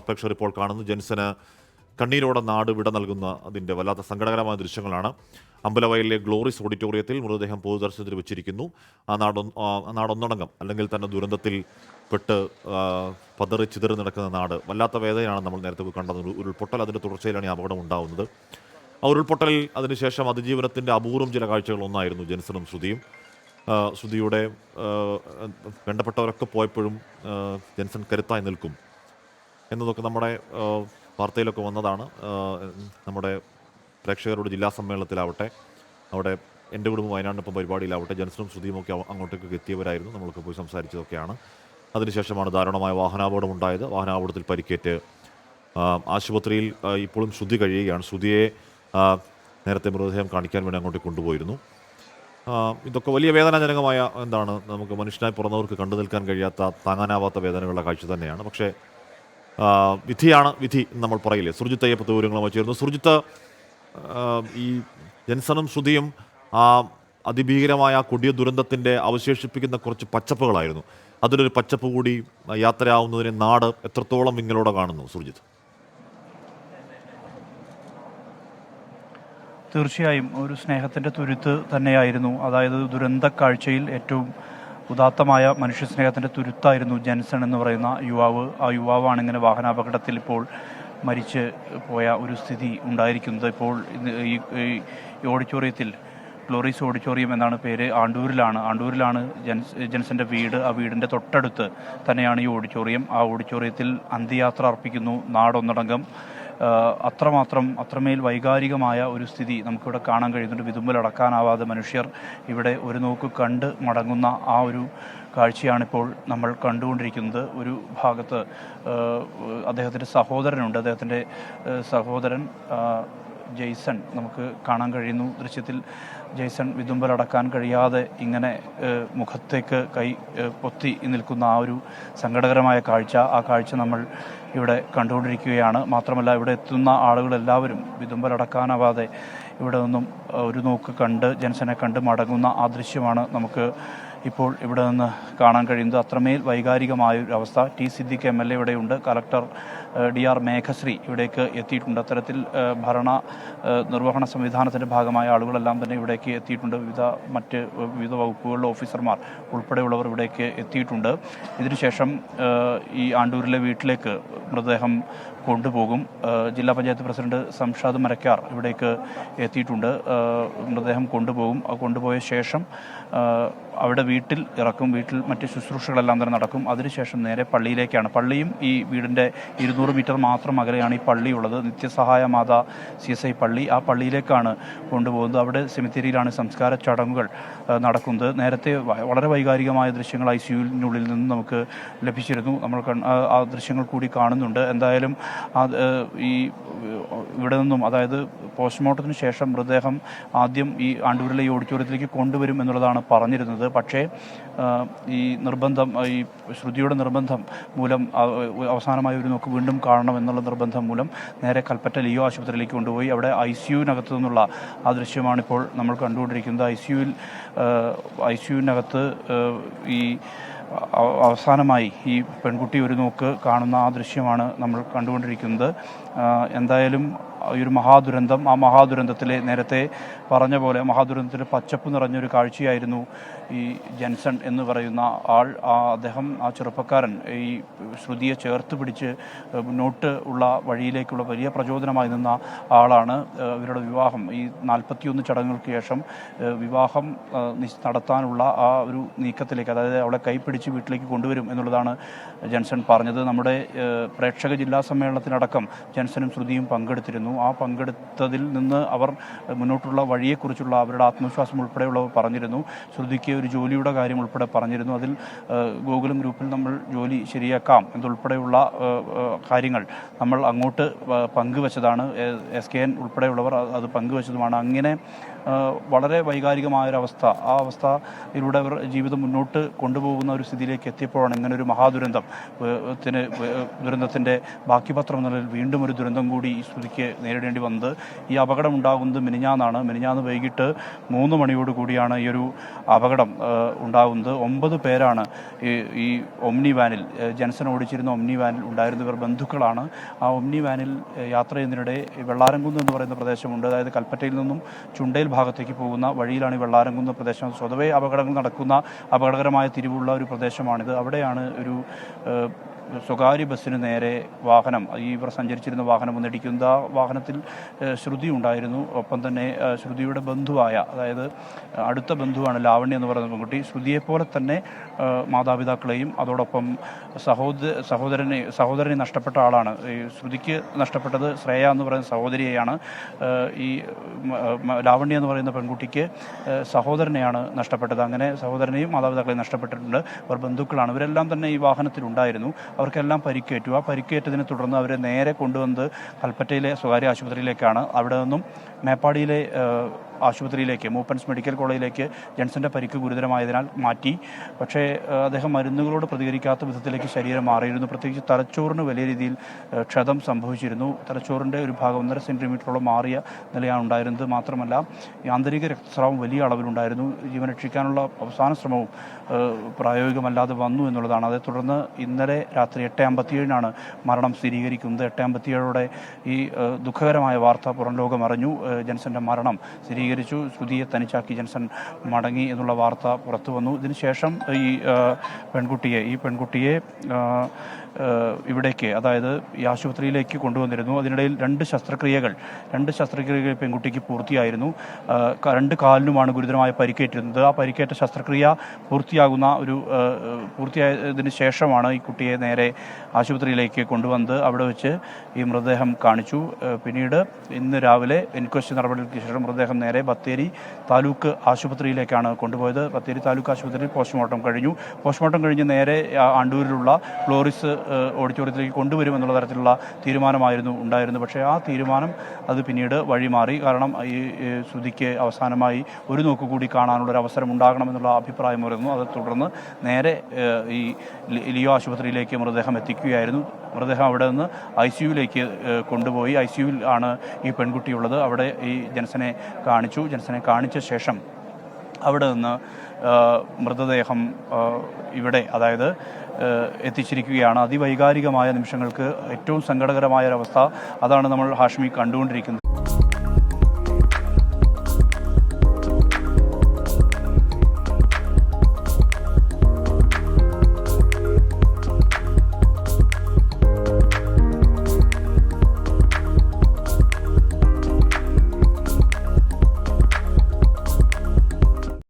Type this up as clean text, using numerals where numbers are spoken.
അപേക്ഷകർ ഇപ്പോൾ കാണുന്നു. ജെൻസന് കണ്ണീരോടെ നാട് വിട നൽകുന്ന അതിൻ്റെ വല്ലാത്ത സങ്കടകരമായ ദൃശ്യങ്ങളാണ്. അമ്പലവയലിലെ ഗ്ലോറിസ് ഓഡിറ്റോറിയത്തിൽ മൃതദേഹം പൊതുദർശനത്തിൽ വെച്ചിരിക്കുന്നു. ആ നാടൊന്നടങ്കം അല്ലെങ്കിൽ തന്നെ ദുരന്തത്തിൽ പെട്ട് പതറി ചിതറി നടക്കുന്ന നാട്. വല്ലാത്ത വേദനയാണ് നമ്മൾ നേരത്തെ കണ്ടത്. ഉരുൾപൊട്ടൽ, അതിൻ്റെ തുടർച്ചയിലാണ് ഈ അപകടം ഉണ്ടാകുന്നത്. ആ ഉരുൾപൊട്ടലിൽ അതിനുശേഷം അതിജീവനത്തിൻ്റെ അപൂർവം ചില കാഴ്ചകൾ ഒന്നായിരുന്നു ജെൻസണും ശ്രുതിയും. ശ്രുതിയുടെ വേണ്ടപ്പെട്ടവരൊക്കെ പോയപ്പോഴും ജെൻസൺ കരുത്തായി നിൽക്കും എന്നതൊക്കെ നമ്മുടെ വാർത്തയിലൊക്കെ വന്നതാണ്. നമ്മുടെ പ്രേക്ഷകരുടെ ജില്ലാ സമ്മേളനത്തിലാവട്ടെ, അവിടെ എൻ്റെ കുടുംബം വയനാടിനൊപ്പം പരിപാടിയിലാവട്ടെ, ജെൻസണും ശ്രുതിയുമൊക്കെ അങ്ങോട്ടേക്ക് എത്തിയവരായിരുന്നു. നമ്മൾക്ക് പോയി സംസാരിച്ചതൊക്കെയാണ്. അതിനുശേഷമാണ് ദാരുണമായ വാഹനാപകടം ഉണ്ടായത്. വാഹനാപകടത്തിൽ പരിക്കേറ്റ് ആശുപത്രിയിൽ ഇപ്പോഴും ശ്രുതി കഴിയുകയാണ്. ശ്രുതിയെ നേരത്തെ മൃതദേഹം കാണിക്കാൻ വേണ്ടി അങ്ങോട്ടേക്ക് കൊണ്ടുപോയിരുന്നു. ഇതൊക്കെ വലിയ വേദനാജനകമായ നമുക്ക് മനുഷ്യനായി പിറന്നവർക്ക് കണ്ടു നിൽക്കാൻ കഴിയാത്ത, താങ്ങാനാവാത്ത വേദനകളുടെ കാഴ്ച തന്നെയാണ്. പക്ഷേ വിധിയാണ് വിധി നമ്മൾ പറയില്ലേ. സുർജിത്ത് അയ്യപ്പ വിവരങ്ങളുമായി ചേർന്നു. സുർജിത്ത്, ഈ ജെൻസണും ശ്രുതിയും ആ അതിഭീകരമായ കൊടിയ ദുരന്തത്തിൻ്റെ അവശേഷിപ്പിക്കുന്ന കുറച്ച് പച്ചപ്പുകളായിരുന്നു. അതിലൊരു പച്ചപ്പ് കൂടി യാത്രയാവുന്നതിനെ നാട് എത്രത്തോളം വിങ്ങലോടെ കാണുന്നു സുർജിത്ത്? തീർച്ചയായും ഒരു സ്നേഹത്തിൻ്റെ തുരുത്ത് തന്നെയായിരുന്നു. അതായത് ദുരന്ത കാഴ്ചയിൽ ഏറ്റവും ഉദാത്തമായ മനുഷ്യസ്നേഹത്തിൻ്റെ തുരുത്തായിരുന്നു ജെൻസൺ എന്ന് പറയുന്ന യുവാവ്. ആ യുവാവാണ് ഇങ്ങനെ വാഹനാപകടത്തിൽ ഇപ്പോൾ മരിച്ച് പോയ ഒരു സ്ഥിതി ഉണ്ടായിരിക്കുന്നത്. ഇപ്പോൾ ഈ ഓഡിറ്റോറിയത്തിൽ, ഗ്ലോറീസ് ഓഡിറ്റോറിയം എന്നാണ് പേര്, ആണ്ടൂരിലാണ് ജെൻസൻ്റെ വീട്. ആ വീടിൻ്റെ തൊട്ടടുത്ത് തന്നെയാണ് ഈ ഓഡിറ്റോറിയം. ആ ഓഡിറ്റോറിയത്തിൽ അന്ത്യയാത്ര അർപ്പിക്കുന്നു നാടൊന്നടങ്കം. അത്രമേൽ വൈകാരികമായ ഒരു സ്ഥിതി നമുക്കിവിടെ കാണാൻ കഴിയുന്നുണ്ട്. വിതുമ്പലടക്കാനാവാതെ മനുഷ്യർ ഇവിടെ ഒരു നോക്ക് കണ്ട് മടങ്ങുന്ന ആ ഒരു കാഴ്ചയാണിപ്പോൾ നമ്മൾ കണ്ടുകൊണ്ടിരിക്കുന്നത്. ഒരു ഭാഗത്ത് അദ്ദേഹത്തിൻ്റെ സഹോദരനുണ്ട്. അദ്ദേഹത്തിൻ്റെ സഹോദരൻ ജെയ്സൺ നമുക്ക് കാണാൻ കഴിയുന്നു ദൃശ്യത്തിൽ. ജെയ്സൺ വിതുമ്പലടക്കാൻ കഴിയാതെ ഇങ്ങനെ മുഖത്തേക്ക് കൈ പൊത്തി നിൽക്കുന്ന ആ ഒരു സങ്കടകരമായ കാഴ്ച, ആ കാഴ്ച നമ്മൾ ഇവിടെ കണ്ടുകൊണ്ടിരിക്കുകയാണ്. മാത്രമല്ല, ഇവിടെ എത്തുന്ന ആളുകളെല്ലാവരും വിതുമ്പലടക്കാനാവാതെ ഇവിടെ നിന്നും ഒരു നോക്ക് കണ്ട് ജെൻസനെ കണ്ട് മടങ്ങുന്ന ആ ദൃശ്യമാണ് നമുക്ക് ഇപ്പോൾ ഇവിടെ നിന്ന് കാണാൻ കഴിയുന്നത്. അത്രമേൽ വൈകാരികമായൊരു അവസ്ഥ. ടി സിദ്ദിഖ് MLA ഇവിടെയുണ്ട്. കളക്ടർ DR മേഘശ്രീ ഇവിടേക്ക് എത്തിയിട്ടുണ്ട്. അത്തരത്തിൽ ഭരണ നിർവഹണ സംവിധാനത്തിൻ്റെ ഭാഗമായ ആളുകളെല്ലാം തന്നെ ഇവിടേക്ക് എത്തിയിട്ടുണ്ട്. വിവിധ വകുപ്പുകളിലെ ഓഫീസർമാർ ഉൾപ്പെടെയുള്ളവർ ഇവിടേക്ക് എത്തിയിട്ടുണ്ട്. ഇതിനുശേഷം ഈ ആണ്ടൂരിലെ വീട്ടിലേക്ക് മൃതദേഹം കൊണ്ടുപോകും. ജില്ലാ പഞ്ചായത്ത് പ്രസിഡന്റ് സംഷാദ് മരക്കാർ ഇവിടേക്ക് എത്തിയിട്ടുണ്ട്. മൃതദേഹം കൊണ്ടുപോയ ശേഷം അവിടെ വീട്ടിൽ ഇറക്കും. വീട്ടിൽ മറ്റ് ശുശ്രൂഷകളെല്ലാം തന്നെ നടക്കും. അതിനുശേഷം നേരെ പള്ളിയിലേക്കാണ്. പള്ളിയും ഈ വീടിൻ്റെ 200 മീറ്റർ മാത്രം അകലെയാണ് ഈ പള്ളിയുള്ളത്. നിത്യസഹായ മാതാ CSI പള്ളി. ആ പള്ളിയിലേക്കാണ് കൊണ്ടുപോകുന്നത്. അവിടെ സെമിത്തേരിയിലാണ് സംസ്കാര ചടങ്ങുകൾ നടക്കുന്നത്. നേരത്തെ വളരെ വൈകാരികമായ ദൃശ്യങ്ങൾ ICUവിനുള്ളിൽ നിന്ന് നമുക്ക് ലഭിച്ചിരുന്നു. നമ്മൾ ആ ദൃശ്യങ്ങൾ കൂടി കാണുന്നുണ്ട്. എന്തായാലും ഇവിടെ നിന്നും, അതായത് പോസ്റ്റ്മോർട്ടത്തിന് ശേഷം മൃതദേഹം ആദ്യം ഈ ആണ്ടൂരിലെ ഈ ഓഡിറ്റോറിയത്തിലേക്ക് കൊണ്ടുവരും എന്നുള്ളതാണ് പറഞ്ഞിരുന്നത്. പക്ഷേ ഈ ശ്രുതിയുടെ നിർബന്ധം മൂലം, അവസാനമായി ഒരു നോക്ക് വീണ്ടും കാണണം എന്നുള്ള നിർബന്ധം മൂലം നേരെ കൽപ്പറ്റ ലിയോ ആശുപത്രിയിലേക്ക് കൊണ്ടുപോയി. അവിടെ ICUവിനകത്ത് നിന്നുള്ള ആ ദൃശ്യമാണിപ്പോൾ നമ്മൾ കണ്ടുകൊണ്ടിരിക്കുന്നത്. ICUവിനകത്ത് ഈ അവസാനമായി ഈ പെൺകുട്ടി ഒരു നോക്ക് കാണുന്ന ആ ദൃശ്യമാണ് നമ്മൾ കണ്ടുകൊണ്ടിരിക്കുന്നത്. എന്തായാലും ഈ ഒരു മഹാദുരന്തം, ആ മഹാദുരന്തത്തിലെ നേരത്തെ പറഞ്ഞ പോലെ മഹാദുരന്തത്തിലെ പച്ചപ്പ് നിറഞ്ഞൊരു കാഴ്ചയായിരുന്നു ഈ ജെൻസൺ എന്ന് പറയുന്ന ആൾ. അദ്ദേഹം, ആ ചെറുപ്പക്കാരൻ, ഈ ശ്രുതിയെ ചേർത്ത് പിടിച്ച് മുന്നോട്ട് ഉള്ള വഴിയിലേക്കുള്ള വലിയ പ്രചോദനമായി നിന്ന ആളാണ്. ഇവരുടെ വിവാഹം, ഈ 41 ചടങ്ങുകൾക്ക് ശേഷം വിവാഹം നടത്താനുള്ള ആ ഒരു നീക്കത്തിലേക്ക്, അതായത് അവളെ കൈപ്പിടിച്ച് വീട്ടിലേക്ക് കൊണ്ടുവരും എന്നുള്ളതാണ് ജെൻസൺ പറഞ്ഞത്. നമ്മുടെ പ്രേക്ഷക ജില്ലാ സമ്മേളനത്തിനടക്കം ജെൻസനും ശ്രുതിയും പങ്കെടുത്തിരുന്നു. ആ പങ്കെടുത്തതിൽ നിന്ന് അവർ മുന്നോട്ടുള്ള വഴിയെക്കുറിച്ചുള്ള അവരുടെ ആത്മവിശ്വാസം ഉൾപ്പെടെയുള്ളവർ പറഞ്ഞിരുന്നു. ശ്രുതിക്ക് ഒരു ജോലിയുടെ കാര്യം ഉൾപ്പെടെ പറഞ്ഞിരുന്നു. അതിൽ ഗോകുലം ഗ്രൂപ്പിൽ നമ്മൾ ജോലി ശരിയാക്കാം എന്നുൾപ്പെടെയുള്ള കാര്യങ്ങൾ നമ്മൾ അങ്ങോട്ട് പങ്കുവച്ചതാണ്. SKN ഉൾപ്പെടെയുള്ളവർ അത് പങ്കുവച്ചതുമാണ്. അങ്ങനെ വളരെ വൈകാരികമായൊരവസ്ഥ, ആ അവസ്ഥയിലൂടെ അവർ ജീവിതം മുന്നോട്ട് കൊണ്ടുപോകുന്ന ഒരു ഒരു സ്ഥിതിയിലേക്ക് എത്തിയപ്പോഴാണ് ഇങ്ങനെ ഒരു ദുരന്തത്തിൻ്റെ ബാക്കി പത്രം എന്ന നിലയിൽ വീണ്ടും ഒരു ദുരന്തം കൂടി ഈ ശ്രുതിക്ക് നേരിടേണ്ടി വന്നത്. ഈ അപകടം ഉണ്ടാകുന്നത് മിനിഞ്ഞാന്ന് വൈകിട്ട് 3 മണിയോടുകൂടിയാണ് ഈ ഒരു അപകടം ഉണ്ടാകുന്നത്. 9 പേരാണ് ഈ ഒമ്നി വാനിൽ, ജൻസൺ ഓടിച്ചിരുന്ന ഒമ്നി വാനിൽ ഉണ്ടായിരുന്നവർ ബന്ധുക്കളാണ്. ആ ഒമ്നി വാനിൽ യാത്ര ചെയ്യുന്നതിനിടെ വെള്ളാരംകുന്ന് എന്ന് പറയുന്ന പ്രദേശമുണ്ട്. അതായത് കൽപ്പറ്റയിൽ നിന്നും ചുണ്ടേൽ ഭാഗത്തേക്ക് പോകുന്ന വഴിയിലാണ് ഈ വെള്ളാരംകുന്ന് പ്രദേശം. സ്വതവേ അപകടങ്ങൾ നടക്കുന്ന അപകടകരമായ തിരിവുള്ള ഒരു പ്രദേശമാണിത്. അവിടെയാണ് ഒരു സ്വകാര്യ ബസ്സിന് നേരെ ഇവർ സഞ്ചരിച്ചിരുന്ന വാഹനം വന്നിടിക്കുന്നത്. ആ വാഹനത്തിൽ ശ്രുതി ഉണ്ടായിരുന്നു. ഒപ്പം തന്നെ ശ്രുതിയുടെ ബന്ധുവായ, അതായത് അടുത്ത ബന്ധുവാണ് ലാവണ്യ എന്ന് പറയുന്ന പെൺകുട്ടി. ശ്രുതിയെപ്പോലെ തന്നെ മാതാപിതാക്കളെയും അതോടൊപ്പം സഹോദരനെ നഷ്ടപ്പെട്ട ആളാണ്. ഈ ശ്രുതിക്ക് നഷ്ടപ്പെട്ടത് ശ്രേയ എന്ന് പറയുന്ന സഹോദരിയെയാണ്. ഈ ലാവണ്യ എന്ന് പറയുന്ന പെൺകുട്ടിക്ക് സഹോദരനെയാണ് നഷ്ടപ്പെട്ടത്. അങ്ങനെ സഹോദരനെയും മാതാപിതാക്കളെയും നഷ്ടപ്പെട്ടിട്ടുണ്ട്. അവർ ബന്ധുക്കളാണ്. ഇവരെല്ലാം തന്നെ ഈ വാഹനത്തിലുണ്ടായിരുന്നു. അവർക്കെല്ലാം പരിക്കേറ്റു. ആ പരിക്കേറ്റതിനെ തുടർന്ന് അവരെ നേരെ കൊണ്ടുവന്നത് കൽപ്പറ്റയിലെ സ്വകാര്യ ആശുപത്രിയിലേക്കാണ്. അവിടെ നിന്നും മേപ്പാടിയിലെ ആശുപത്രിയിലേക്ക്, മൂപ്പൻസ് മെഡിക്കൽ കോളേജിലേക്ക് ജൻസന്റെ പരിക്ക് ഗുരുതരമായതിനാൽ മാറ്റി. പക്ഷേ അദ്ദേഹം മരുന്നുകളോട് പ്രതികരിക്കാത്ത വിധത്തിലേക്ക് ശരീരം മാറിയിരുന്നു. പ്രത്യേകിച്ച് തലച്ചോറിന് വലിയ രീതിയിൽ ക്ഷതം സംഭവിച്ചിരുന്നു. തലച്ചോറിൻ്റെ ഒരു ഭാഗം 1.5 സെൻറ്റിമീറ്ററോളം മാറിയ നിലയാണ് ഉണ്ടായിരുന്നത്. മാത്രമല്ല ഈ ആന്തരിക രക്തസ്രാവം വലിയ അളവിലുണ്ടായിരുന്നു. ജീവൻ രക്ഷിക്കാനുള്ള അവസാന ശ്രമവും പ്രായോഗികമല്ലാതെ വന്നു എന്നുള്ളതാണ്. അതേ തുടർന്ന് ഇന്നലെ രാത്രി 8:57 മരണം സ്ഥിരീകരിക്കുന്നത്. 8:57 ഈ ദുഃഖകരമായ വാർത്ത പുറം ലോകം അറിഞ്ഞു. ജൻസന്റെ മരണം സ്ഥിരീകരിച്ചു. ശ്രുതിയെ തനിച്ചാക്കി ജൻസൺ മടങ്ങി എന്നുള്ള വാർത്ത പുറത്തു വന്നു. ഇതിനുശേഷം ഈ പെൺകുട്ടിയെ ഇവിടേക്ക്, അതായത് ഈ ആശുപത്രിയിലേക്ക് കൊണ്ടുവന്നിരുന്നു. അതിനിടയിൽ 2 ശസ്ത്രക്രിയകൾ പെൺകുട്ടിക്ക് പൂർത്തിയായിരുന്നു. 2 കാലിനുമാണ് ഗുരുതരമായ പരിക്കേറ്റിരുന്നത്. ആ പരിക്കേറ്റ ശസ്ത്രക്രിയ പൂർത്തിയായതിനു ശേഷമാണ് ഈ കുട്ടിയെ നേരെ ആശുപത്രിയിലേക്ക് കൊണ്ടുവന്നത്. അവിടെ വെച്ച് ഈ മൃതദേഹം കാണിച്ചു. പിന്നീട് ഇന്ന് രാവിലെ ഇൻക്വസ്റ്റ് നടപടികൾക്ക് ശേഷം മൃതദേഹം നേരെ ബത്തേരി താലൂക്ക് ആശുപത്രിയിലേക്കാണ് കൊണ്ടുപോയത്. ബത്തേരി താലൂക്ക് ആശുപത്രിയിൽ പോസ്റ്റ്മോർട്ടം കഴിഞ്ഞ് നേരെ ആണ്ടൂരിലുള്ള ഫ്ലോറിസ് ഓഡിറ്റോറിയത്തിലേക്ക് കൊണ്ടുവരുമെന്നുള്ള തരത്തിലുള്ള തീരുമാനമായിരുന്നു ഉണ്ടായിരുന്നത്. പക്ഷേ ആ തീരുമാനം അത് പിന്നീട് വഴിമാറി. കാരണം ഈ ശ്രുതിക്ക് അവസാനമായി ഒരു നോക്ക് കൂടി കാണാനുള്ളൊരു അവസരം ഉണ്ടാകണമെന്നുള്ള അഭിപ്രായം വരുന്നു. അത് തുടർന്ന് നേരെ ഈ ലിയോ ആശുപത്രിയിലേക്ക് മൃതദേഹം എത്തിക്കുകയായിരുന്നു. മൃതദേഹം അവിടെ നിന്ന് ICUവിലേക്ക് കൊണ്ടുപോയി. ICUവിൽ ആണ് ഈ പെൺകുട്ടിയുള്ളത്. അവിടെ ഈ ജൻസനെ കാണിച്ച ശേഷം അവിടെ നിന്ന് മൃതദേഹം ഇവിടെ, അതായത് എത്തിച്ചിരിക്കുകയാണ്. അതിവൈകാരികമായ നിമിഷങ്ങൾക്ക് ഏറ്റവും സങ്കടകരമായ ഒരവസ്ഥ അതാണ് നമ്മൾ ഹാഷ്മി കണ്ടുകൊണ്ടിരിക്കുന്നത്.